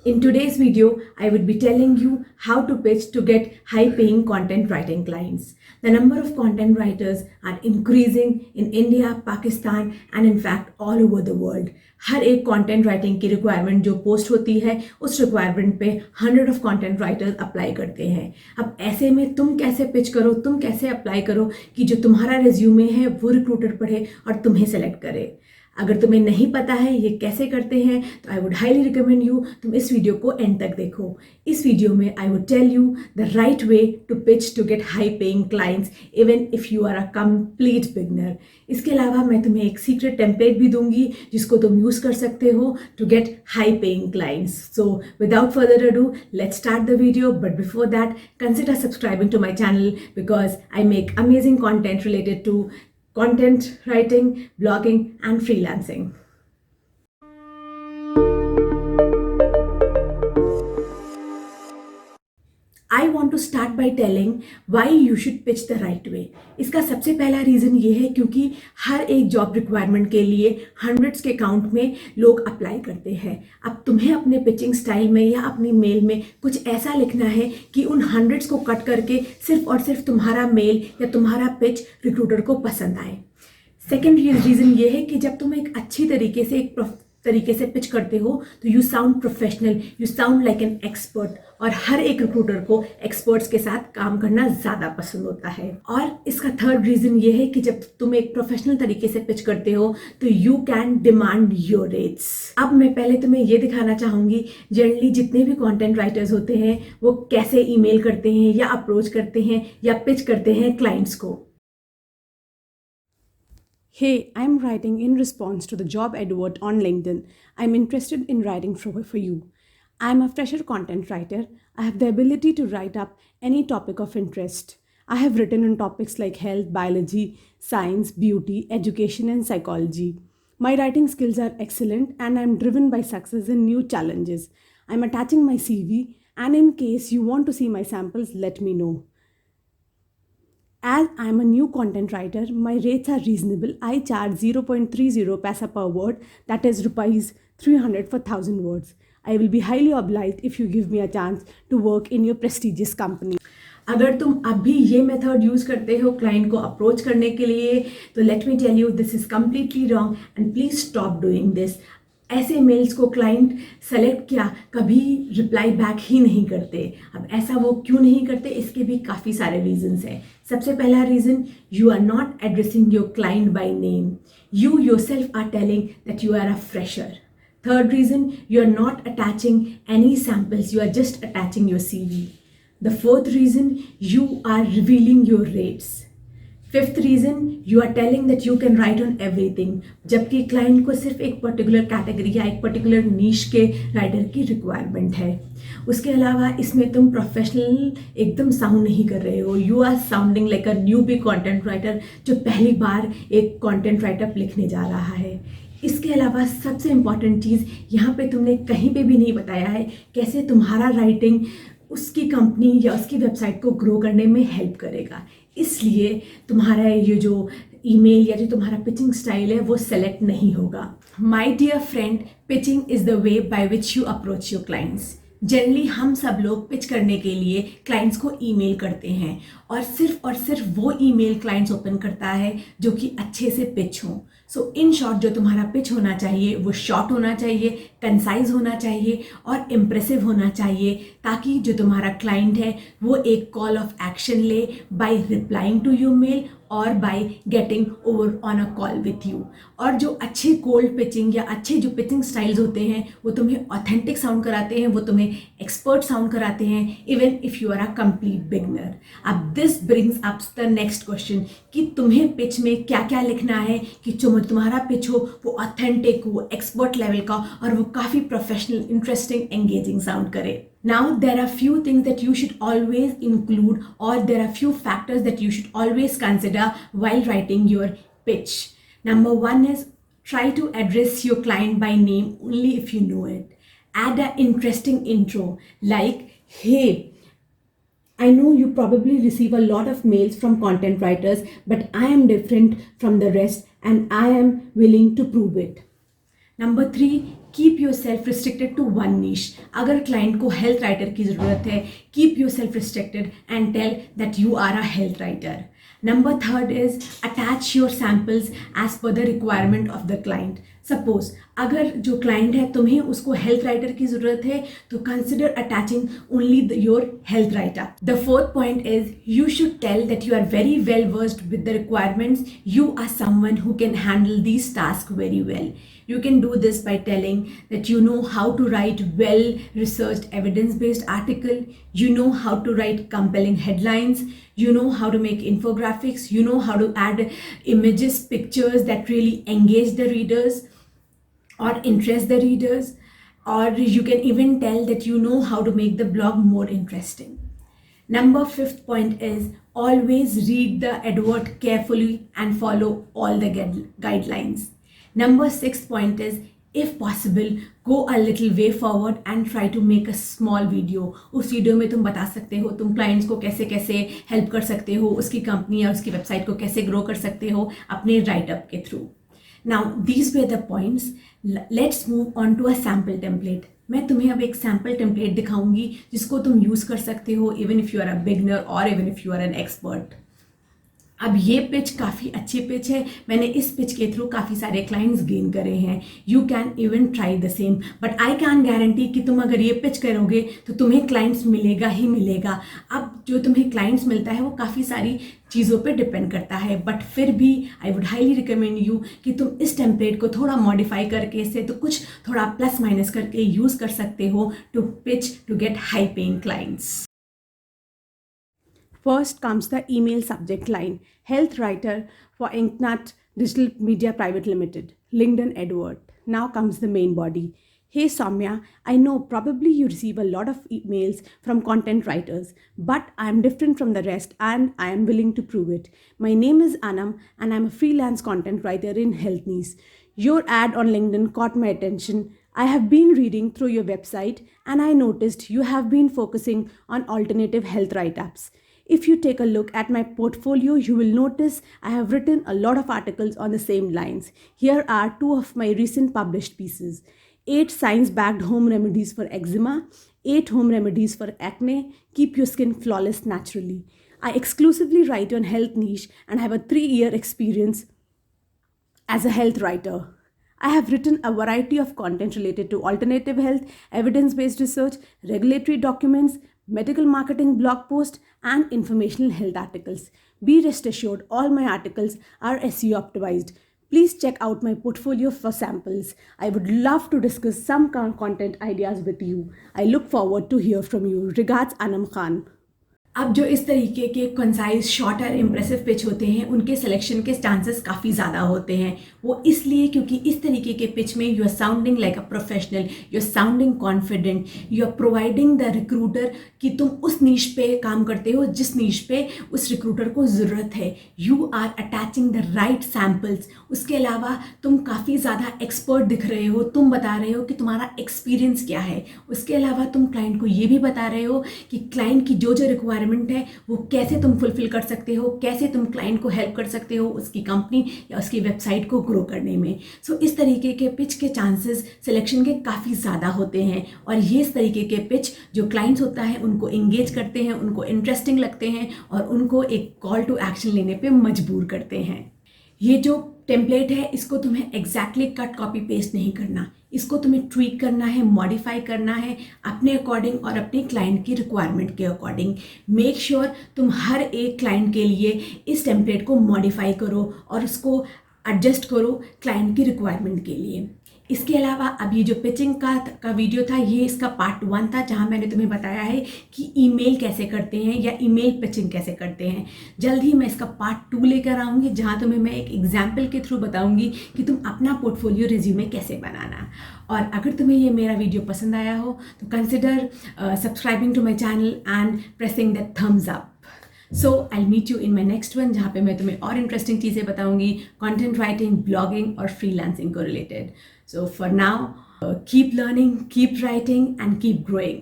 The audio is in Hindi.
In today's video, I would be telling you how to pitch to get high-paying content writing clients. The number of content writers are increasing in India, Pakistan and in fact all over the world. हर एक content writing की requirement जो post होती है उस requirement पे 100 of content writers apply करते हैं. अब ऐसे में तुम कैसे pitch करो, तुम कैसे apply करो कि जो तुम्हारा resume है वो recruiter पढ़े और तुम्हें select करे. अगर तुम्हें नहीं पता है ये कैसे करते हैं तो I would highly recommend you तुम इस वीडियो को एंड तक देखो. इस वीडियो में I would tell you the right way to pitch to get high paying clients even if you are a complete beginner. इसके अलावा मैं तुम्हें एक सीक्रेट टेम्पलेट भी दूंगी जिसको तुम यूज़ कर सकते हो to get high paying clients. So without further ado let's start the video, but before that consider subscribing to my channel because I make amazing content related to content writing, blogging and freelancing. I want to start by telling why you should pitch the right way. इसका सबसे पहला रीज़न ये है क्योंकि हर एक जॉब रिक्वायरमेंट के लिए हंड्रेड्स के काउंट में लोग अप्लाई करते हैं. अब तुम्हें अपने पिचिंग स्टाइल में या अपनी मेल में कुछ ऐसा लिखना है कि उन हंड्रेड्स को कट करके सिर्फ और सिर्फ तुम्हारा मेल या तुम्हारा पिच रिक्रूटर को पसंद आए. सेकेंड रीज़न ये है कि जब तुम एक अच्छी तरीके से पिच करते हो तो you sound professional, you sound like an expert. और हर एक रिक्रूटर को एक्सपर्ट्स के साथ काम करना ज़्यादा पसंद होता है. और इसका थर्ड रीज़न ये है कि जब तुम एक प्रोफेशनल तरीके से पिच करते हो तो you can demand your rates. अब मैं पहले तुम्हें ये दिखाना चाहूँगी जनरली जितने भी कंटेंट राइटर्स होते हैं वो कैसे ईमेल करते हैं या अप्रोच करते हैं या पिच करते हैं क्लाइंट्स को. Hey, I'm writing in response to the job advert on LinkedIn. I'm interested in writing for you. I'm a fresher content writer. I have the ability to write up any topic of interest. I have written on topics like health, biology, science, beauty, education, and psychology. My writing skills are excellent and I'm driven by success and new challenges. I'm attaching my CV, and in case you want to see my samples, let me know. As I am a new content writer, my rates are reasonable. I charge 0.30 paisa per word, that is rupees 300 for 1000 words. I will be highly obliged if you give me a chance to work in your prestigious company. अगर तुम अभी ये मेथड यूज़ करते हो क्लाइंट को अप्रोच करने के लिए तो let me tell you this is completely wrong and please stop doing this. ऐसे मेल्स को क्लाइंट सेलेक्ट किया कभी रिप्लाई बैक ही नहीं करते. अब ऐसा वो क्यों नहीं करते इसके भी काफ़ी सारे रीजंस हैं. सबसे पहला reason, you are not addressing your client by name. You yourself are telling that you are a fresher. Third reason, you are not attaching any samples, you are just attaching your CV. The fourth reason, you are revealing your rates. Fifth reason, you are telling that you can write on everything, जबकि क्लाइंट को सिर्फ एक पर्टिकुलर कैटेगरी या एक पर्टिकुलर नीश के राइटर की रिक्वायरमेंट है. उसके अलावा इसमें तुम प्रोफेशनल एकदम साउंड नहीं कर रहे हो. You are sounding like a newbie content writer जो पहली बार एक कंटेंट राइटर लिखने जा रहा है. इसके अलावा सबसे इम्पॉर्टेंट चीज़ यहाँ पे तुमने कहीं पे भी नहीं बताया है कैसे तुम्हारा राइटिंग उसकी कंपनी या उसकी वेबसाइट को ग्रो करने में हेल्प करेगा. इसलिए तुम्हारा ये जो ईमेल या जो तुम्हारा पिचिंग स्टाइल है वो सेलेक्ट नहीं होगा. My dear friend, pitching is the way by which you approach your clients. Generally हम सब लोग पिच करने के लिए क्लाइंट्स को ईमेल करते हैं और सिर्फ वो ईमेल क्लाइंट्स ओपन करता है जो कि अच्छे से पिच हो. सो इन शॉर्ट जो तुम्हारा पिच होना चाहिए वो शॉर्ट होना चाहिए, कंसाइज होना चाहिए और इम्प्रेसिव होना चाहिए ताकि जो तुम्हारा क्लाइंट है वो एक कॉल ऑफ एक्शन ले by replying to your mail और by getting over on a call with you. और जो अच्छे कोल्ड पिचिंग या अच्छे जो पिचिंग स्टाइल्स होते हैं वो तुम्हें ऑथेंटिक साउंड कराते हैं, वो तुम्हें एक्सपर्ट साउंड कराते हैं even if you are a complete beginner. अब this brings up the next question कि तुम्हें पिच में क्या क्या लिखना है कि जो तुम्हारा पिच हो वो ऑथेंटिक हो, एक्सपर्ट लेवल का और वो काफ़ी प्रोफेशनल, इंटरेस्टिंग, एंगेजिंग साउंड करे. Now there are few things that you should always include or there are few factors that you should always consider while writing your pitch. Number one is try to address your client by name only if you know it. Add an interesting intro like, hey, I know you probably receive a lot of mails from content writers, but I am different from the rest and I am willing to prove it. Number 3, keep your self restricted to one niche. अगर क्लाइंट को हेल्थ राइटर की ज़रूरत है, keep your self restricted and tell that you are a health writer. Number third is attach your samples as per the requirement of the client. Suppose अगर जो client है तुम्हें उसको health writer की ज़रूरत है तो consider attaching only your health writer. The fourth point is you should tell that you are very well versed with the requirements. You are someone who can handle these tasks very well. You can do this by telling that you know how to write well researched evidence-based article, you know how to write compelling headlines, you know how to make infographics, you know how to add images, pictures that really engage the readers or interest the readers, or you can even tell that you know how to make the blog more interesting. Number fifth point is always read the advert carefully and follow all the guidelines. Number sixth point is if possible go a little way forward and try to make a small video. उस वीडियो में तुम बता सकते हो तुम क्लाइंट्स को कैसे कैसे हेल्प कर सकते हो, उसकी कंपनी या उसकी वेबसाइट को कैसे ग्रो कर सकते हो अपने राइटअप के through. Now these were the points. Let's move on to a sample template. मैं तुम्हें अब एक सैम्पल टेम्पलेट दिखाऊंगी जिसको तुम यूज़ कर सकते हो even if you are a beginner और even if you are an expert. अब ये पिच काफ़ी अच्छी पिच है. मैंने इस पिच के थ्रू काफ़ी सारे क्लाइंट्स गेन करे हैं. You can even try the same, but I can guarantee कि तुम अगर ये पिच करोगे तो तुम्हें क्लाइंट्स मिलेगा ही मिलेगा. अब जो तुम्हें क्लाइंट्स मिलता है वो काफ़ी सारी चीज़ों पे डिपेंड करता है, बट फिर भी I would highly recommend you कि तुम इस टेम्पलेट को थोड़ा मॉडिफाई करके इससे तो कुछ थोड़ा प्लस माइनस करके यूज़ कर सकते हो to pitch to get high paying clients. First comes the email subject line, health writer for Inknut Digital Media Private Limited, LinkedIn advert. Now comes the main body. Hey Soumya, I know probably you receive a lot of emails from content writers, but I am different from the rest and I am willing to prove it. My name is Anam and I am a freelance content writer in health niche. Your ad on LinkedIn caught my attention. I have been reading through your website and I noticed you have been focusing on alternative health write-ups. If you take a look at my portfolio, you will notice I have written a lot of articles on the same lines. Here are two of my recent published pieces. 8 science-backed home remedies for eczema, 8 home remedies for acne, keep your skin flawless naturally. I exclusively write on health niche and have a 3-year experience as a health writer. I have written a variety of content related to alternative health, evidence-based research, regulatory documents, medical marketing blog posts, and informational health articles. Be rest assured, all my articles are SEO optimized. Please check out my portfolio for samples. I would love to discuss some content ideas with you. I look forward to hear from you. Regards, Anam Khan. अब जो इस तरीके के कंसाइज शॉर्ट और इम्प्रेसिव पिच होते हैं उनके सिलेक्शन के चांसेस काफ़ी ज़्यादा होते हैं. वो इसलिए क्योंकि इस तरीके के पिच में you are sounding like a professional, you are sounding confident, you are providing the recruiter कि तुम उस नीश पे काम करते हो जिस नीश पे उस रिक्रूटर को ज़रूरत है. You are attaching the right samples. उसके अलावा तुम काफ़ी ज़्यादा एक्सपर्ट दिख रहे हो. तुम बता रहे हो कि तुम्हारा एक्सपीरियंस क्या है. उसके अलावा तुम क्लाइंट को ये भी बता रहे हो कि क्लाइंट की जो रिक्वायरमेंट है वो कैसे तुम फुलफिल कर सकते हो, कैसे तुम क्लाइंट को हेल्प कर सकते हो उसकी कंपनी या उसकी वेबसाइट को ग्रो करने में. सो इस तरीके के पिच के चांसेस सिलेक्शन के काफ़ी ज़्यादा होते हैं और ये इस तरीके के पिच जो क्लाइंट्स होता है उनको एंगेज करते हैं, उनको इंटरेस्टिंग लगते हैं और उनको एक कॉल टू एक्शन लेने पे मजबूर करते हैं. ये जो टेम्पलेट है इसको तुम्हें एग्जैक्टली कट कॉपी पेस्ट नहीं करना. इसको तुम्हें ट्वीक करना है, मॉडिफाई करना है अपने अकॉर्डिंग और अपने क्लाइंट की रिक्वायरमेंट के अकॉर्डिंग. मेक श्योर तुम हर एक क्लाइंट के लिए इस टेम्पलेट को मॉडिफाई करो और उसको एडजस्ट करो क्लाइंट की रिक्वायरमेंट के लिए. इसके अलावा अब ये जो पिचिंग का वीडियो था ये इसका पार्ट 1 था जहाँ मैंने तुम्हें बताया है कि ईमेल कैसे करते हैं या ईमेल पिचिंग कैसे करते हैं. जल्द ही मैं इसका पार्ट 2 लेकर आऊँगी जहाँ तुम्हें मैं एक एग्जाम्पल के थ्रू बताऊँगी कि तुम अपना पोर्टफोलियो रिज्यूमे कैसे बनाना. और अगर तुम्हें ये मेरा वीडियो पसंद आया हो तो consider subscribing to my channel and pressing that thumbs up. So I'll meet you in my next one जहाँ पे मैं तुम्हें और इंटरेस्टिंग चीज़ें बताऊँगी कंटेंट राइटिंग, ब्लॉगिंग और फ्रीलांसिंग को related. So for now, keep learning, keep writing and keep growing.